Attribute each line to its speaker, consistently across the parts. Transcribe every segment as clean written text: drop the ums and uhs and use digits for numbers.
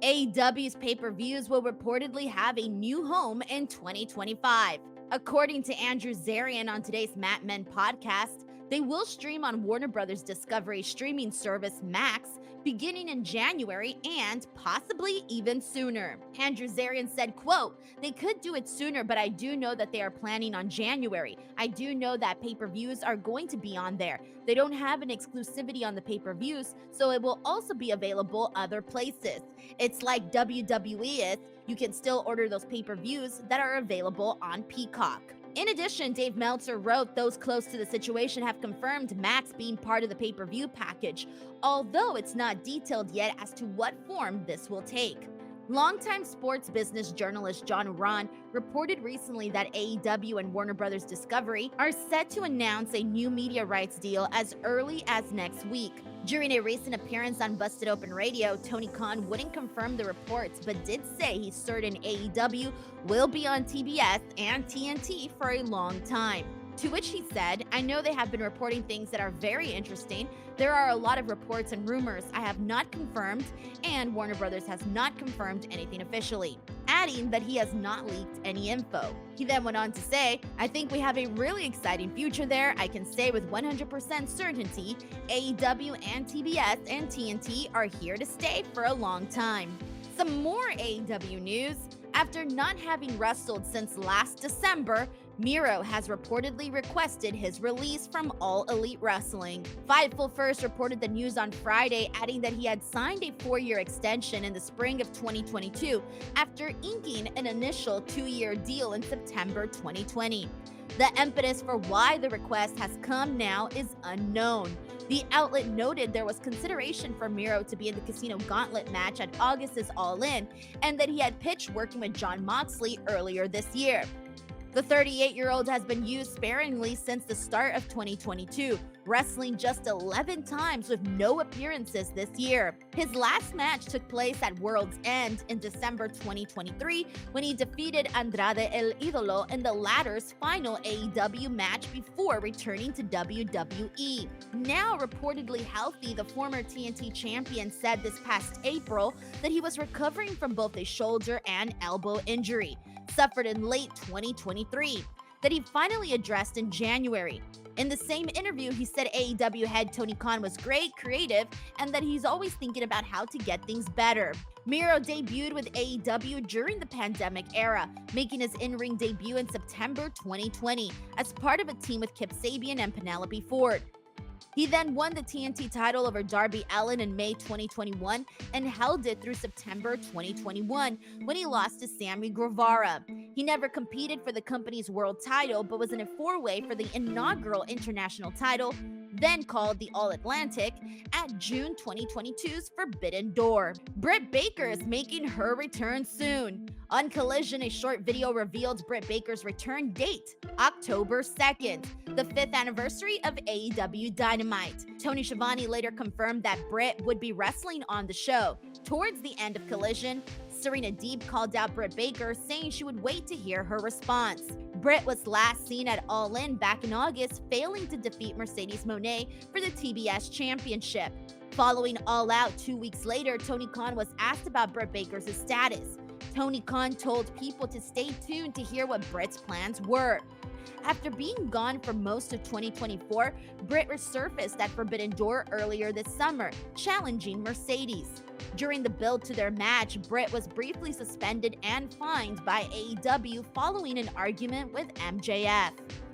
Speaker 1: AEW's pay-per-views will reportedly have a new home in 2025. According to Andrew Zarian on today's Mat Men podcast, they will stream on Warner Bros. Discovery streaming service Max beginning in January and possibly even sooner. Andrew Zarian said, quote, "They could do it sooner, but I do know that they are planning on January. I do know that pay-per-views are going to be on there. They don't have an exclusivity on the pay-per-views, so it will also be available other places. It's like WWE is, you can still order those pay-per-views that are available on Peacock." In addition, Dave Meltzer wrote those close to the situation have confirmed Max being part of the pay-per-view package, although it's not detailed yet as to what form this will take. Longtime sports business journalist John Ron reported recently that AEW and Warner Bros. Discovery are set to announce a new media rights deal as early as next week. During a recent appearance on Busted Open Radio, Tony Khan wouldn't confirm the reports but did say he's certain AEW will be on TBS and TNT for a long time. To which he said, "I know they have been reporting things that are very interesting. There are a lot of reports and rumors I have not confirmed, and Warner Bros. Has not confirmed anything officially," adding that he has not leaked any info. He then went on to say, "I think we have a really exciting future there. I can say with 100% certainty, AEW and TBS and TNT are here to stay for a long time." Some more AEW news. After not having wrestled since last December, Miro has reportedly requested his release from All Elite Wrestling. Fightful first reported the news on Friday, adding that he had signed a 4-year extension in the spring of 2022 after inking an initial 2-year deal in September 2020. The impetus for why the request has come now is unknown. The outlet noted there was consideration for Miro to be in the Casino Gauntlet match at August's All In, and that he had pitched working with Jon Moxley earlier this year. The 38-year-old has been used sparingly since the start of 2022, wrestling just 11 times with no appearances this year. His last match took place at World's End in December 2023 when he defeated Andrade El Idolo in the latter's final AEW match before returning to WWE. Now reportedly healthy, the former TNT champion said this past April that he was recovering from both a shoulder and elbow injury suffered in late 2023 that he finally addressed in January. In the same interview, he said AEW head Tony Khan was great, creative, and that he's always thinking about how to get things better. Miro debuted with AEW during the pandemic era, making his in-ring debut in September 2020 as part of a team with Kip Sabian and Penelope Ford. He then won the TNT title over Darby Allin in May 2021 and held it through September 2021 when he lost to Sammy Guevara. He never competed for the company's world title but was in a 4-way for the inaugural international title, then called the All Atlantic, at June 2022's Forbidden Door. Britt Baker is making her return soon. On Collision, a short video revealed Britt Baker's return date, October 2nd, the 5th anniversary of AEW Dynamite. Tony Schiavone later confirmed that Britt would be wrestling on the show. Towards the end of Collision, Serena Deeb called out Britt Baker, saying she would wait to hear her response. Britt was last seen at All In back in August, failing to defeat Mercedes Moné for the TBS Championship. Following All Out 2 weeks later, Tony Khan was asked about Britt Baker's status. Tony Khan told people to stay tuned to hear what Britt's plans were. After being gone for most of 2024, Britt resurfaced at Forbidden Door earlier this summer, challenging Mercedes. During the build to their match, Britt was briefly suspended and fined by AEW following an argument with MJF.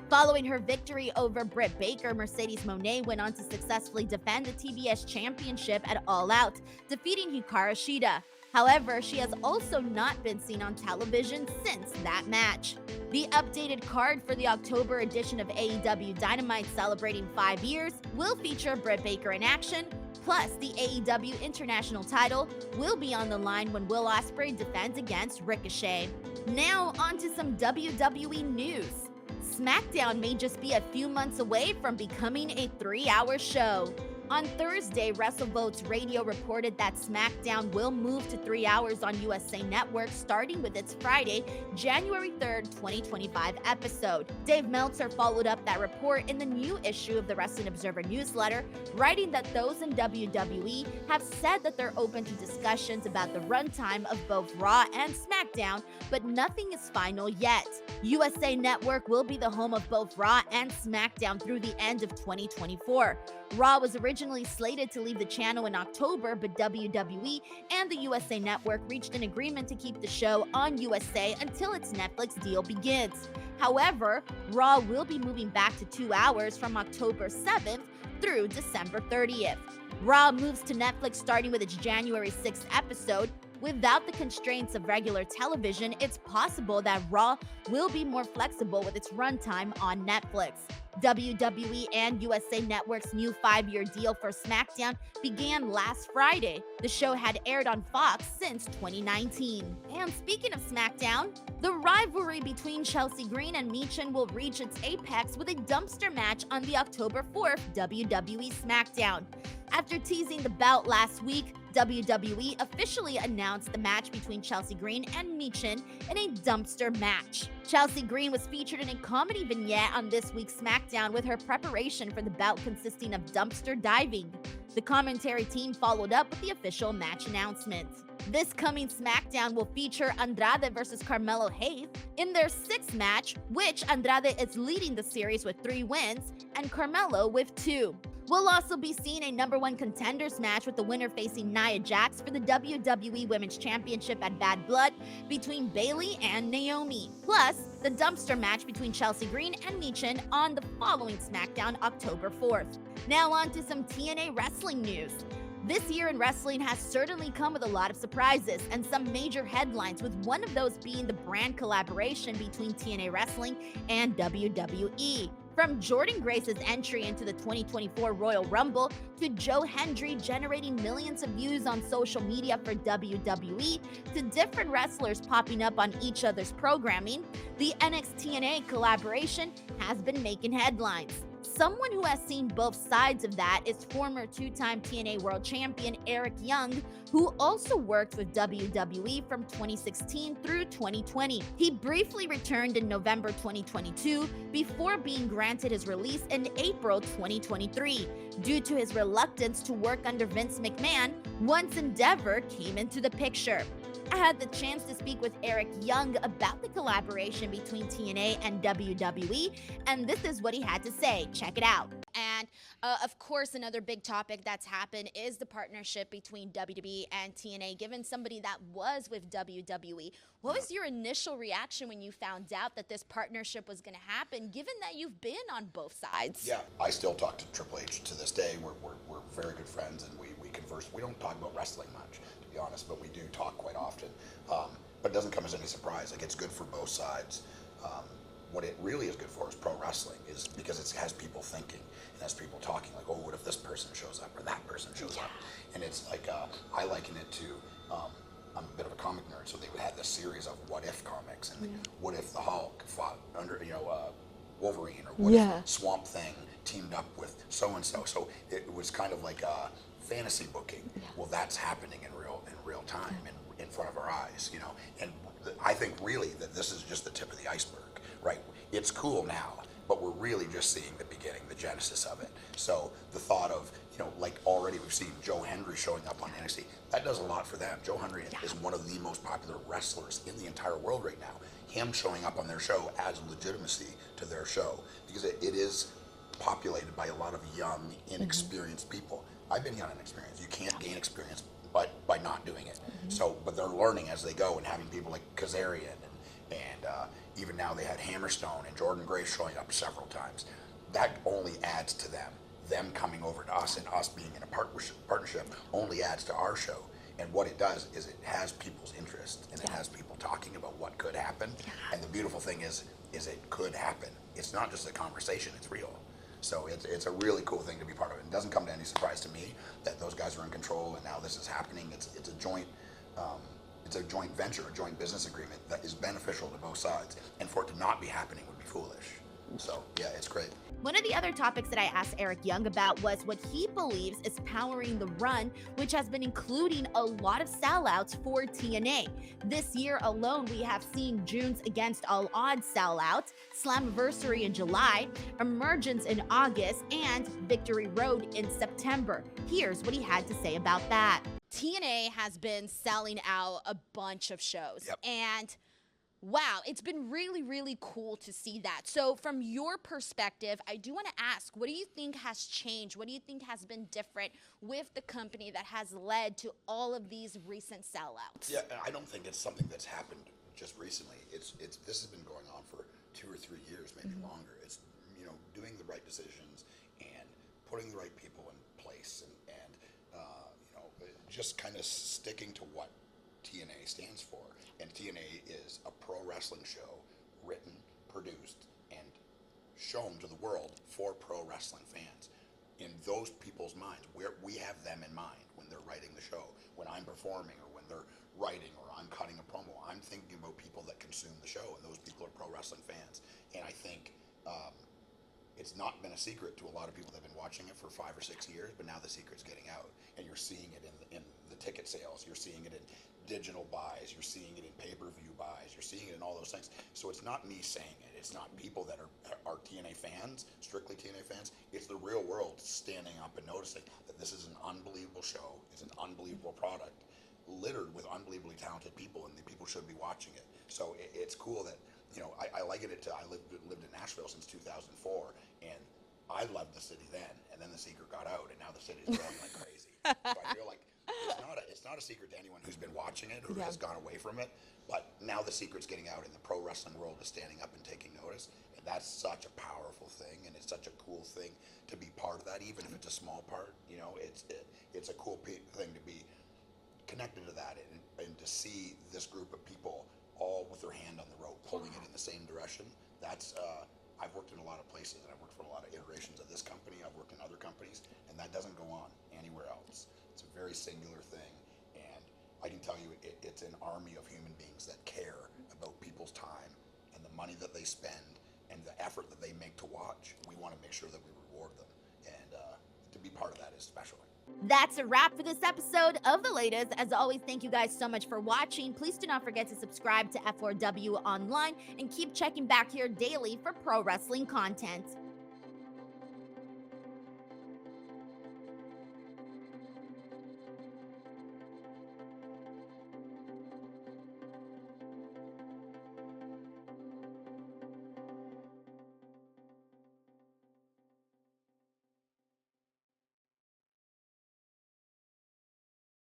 Speaker 1: Following her victory over Britt Baker, Mercedes Moné went on to successfully defend the TBS Championship at All Out, defeating Hikaru Shida. However, she has also not been seen on television since that match. The updated card for the October edition of AEW Dynamite celebrating 5 years will feature Britt Baker in action, plus the AEW International title will be on the line when Will Ospreay defends against Ricochet. Now onto some WWE news. SmackDown may just be a few months away from becoming a 3-hour show. On Thursday, WrestleVotes Radio reported that SmackDown will move to 3 hours on USA Network starting with its Friday, January 3rd, 2025 episode. Dave Meltzer followed up that report in the new issue of the Wrestling Observer newsletter, writing that those in WWE have said that they're open to discussions about the runtime of both Raw and SmackDown, but nothing is final yet. USA Network will be the home of both Raw and SmackDown through the end of 2024. Raw was originally slated to leave the channel in October, but WWE and the USA Network reached an agreement to keep the show on USA until its Netflix deal begins. However, Raw will be moving back to 2 hours from October 7th through December 30th. Raw moves to Netflix starting with its January 6th episode. Without the constraints of regular television, it's possible that Raw will be more flexible with its runtime on Netflix. WWE and USA Network's new 5-year deal for SmackDown began last Friday. The show had aired on Fox since 2019. And speaking of SmackDown, the rivalry between Chelsea Green and Michin will reach its apex with a dumpster match on the October 4th WWE SmackDown. After teasing the bout last week, WWE officially announced the match between Chelsea Green and Michin in a dumpster match. Chelsea Green was featured in a comedy vignette on this week's SmackDown with her preparation for the bout consisting of dumpster diving. The commentary team followed up with the official match announcement. This coming SmackDown will feature Andrade versus Carmelo Hayes in their 6th match, which Andrade is leading the series with 3 wins and Carmelo with 2. We'll also be seeing a number 1 contenders match with the winner facing Nia Jax for the WWE Women's Championship at Bad Blood between Bayley and Naomi. Plus, the dumpster match between Chelsea Green and Michin on the following SmackDown October 4th. Now on to some TNA Wrestling news. This year in wrestling has certainly come with a lot of surprises and some major headlines, with one of those being the brand collaboration between TNA Wrestling and WWE. From Jordan Grace's entry into the 2024 Royal Rumble to Joe Hendry generating millions of views on social media for WWE to different wrestlers popping up on each other's programming, the NXT-TNA collaboration has been making headlines. Someone who has seen both sides of that is former 2-time TNA World Champion Eric Young, who also worked with WWE from 2016 through 2020. He briefly returned in November 2022 before being granted his release in April 2023 due to his reluctance to work under Vince McMahon once Endeavor came into the picture. I had the chance to speak with Eric Young about the collaboration between TNA and WWE, and this is what he had to say. Check it out. And of course, another big topic that's happened is the partnership between WWE and TNA. Given somebody that was with WWE, what was your initial reaction when you found out that this partnership was going to happen, given that you've been on both sides?
Speaker 2: Yeah, I still talk to Triple H to this day. We're very good friends, and we converse. We don't talk about wrestling much, to be honest, but we do talk quite often. But it doesn't come as any surprise. Like, it's good for both sides. What it really is good for is pro wrestling, is because it has people thinking, it has people talking, like, oh, what if this person shows up or that person shows up? And it's like, I liken it to, I'm a bit of a comic nerd, so they had this series of what if comics, and what if the Hulk fought under, Wolverine, or what if Swamp Thing teamed up with so-and-so. So it was kind of like fantasy booking. Well, that's happening in real time, in front of our eyes, and I think really that this is just the tip of the iceberg, right? It's cool now, but we're really just seeing the beginning, the genesis of it. So the thought of, like, already we've seen Joe Hendry showing up on NXT, that does a lot for them. Joe Hendry is one of the most popular wrestlers in the entire world right now. Him showing up on their show adds legitimacy to their show, because it is populated by a lot of young, inexperienced people. I've been young and inexperienced. You can't gain experience by not doing it. So, but they're learning as they go, and having people like Kazarian and even now they had Hammerstone and Jordan Grace showing up several times. That only adds to them. Them coming over to us and us being in a partnership only adds to our show. And what it does is it has people's interest, and it has people talking about what could happen. And the beautiful thing is it could happen. It's not just a conversation, it's real. So it's a really cool thing to be part of. It doesn't come to any surprise to me that those guys are in control, and now this is happening. It's a joint venture, a joint business agreement that is beneficial to both sides. And for it to not be happening would be foolish. So yeah, it's great.
Speaker 1: One of the other topics that I asked Eric Young about was what he believes is powering the run, which has been including a lot of sellouts for TNA. This year alone, we have seen June's Against All Odds sellout, Slammiversary in July, Emergence in August, and Victory Road in September. Here's what he had to say about that. TNA has been selling out a bunch of shows.
Speaker 2: Yep.
Speaker 1: And wow, it's been really, really cool to see that. So from your perspective, I do want to ask, what do you think has changed? What do you think has been different with the company that has led to all of these recent sellouts?
Speaker 2: Yeah, and I don't think it's something that's happened just recently. It's this has been going on for 2 or 3 years, maybe longer. It's, you know, doing the right decisions and putting the right people in place and you know, just kind of sticking to what TNA stands for. And TNA is a pro wrestling show written, produced, and shown to the world for pro wrestling fans. In those people's minds, where we have them in mind when they're writing the show, when I'm performing or when they're writing or I'm cutting a promo, I'm thinking about people that consume the show, and those people are pro wrestling fans. And I think it's not been a secret to a lot of people that have been watching it for 5 or 6 years, but now the secret's getting out, and you're seeing it in the ticket sales, you're seeing it in digital buys, you're seeing it in pay-per-view buys, you're seeing it in all those things. So it's not me saying it, it's not people that are TNA fans, strictly TNA fans, it's the real world standing up and noticing that this is an unbelievable show, it's an unbelievable product, littered with unbelievably talented people, and the people should be watching it. So it's cool that, you know, I liken it to, I lived in Nashville since 2004, and I loved the city then, and then the secret got out, and now the city is growing like crazy. So I feel like it's not a secret to anyone who's been watching it, who has gone away from it, but now the secret's getting out, and the pro wrestling world is standing up and taking notice, and that's such a powerful thing, and it's such a cool thing to be part of that, even if it's a small part. You know, it's a cool thing to be connected to that, and to see this group of people all with their hand on the rope, pulling it in the same direction. That's I've worked in a lot of places, and I've worked for a lot of iterations of this company. I've worked in other companies, and that doesn't go on anywhere else. It's a very singular thing, and I can tell you it's an army of human beings that care about people's time and the money that they spend and the effort that they make to watch. We want to make sure that we reward them, and to be part of that is special.
Speaker 1: That's a wrap for this episode of The Latest. As always, thank you guys so much for watching. Please do not forget to subscribe to F4W Online and keep checking back here daily for pro wrestling content.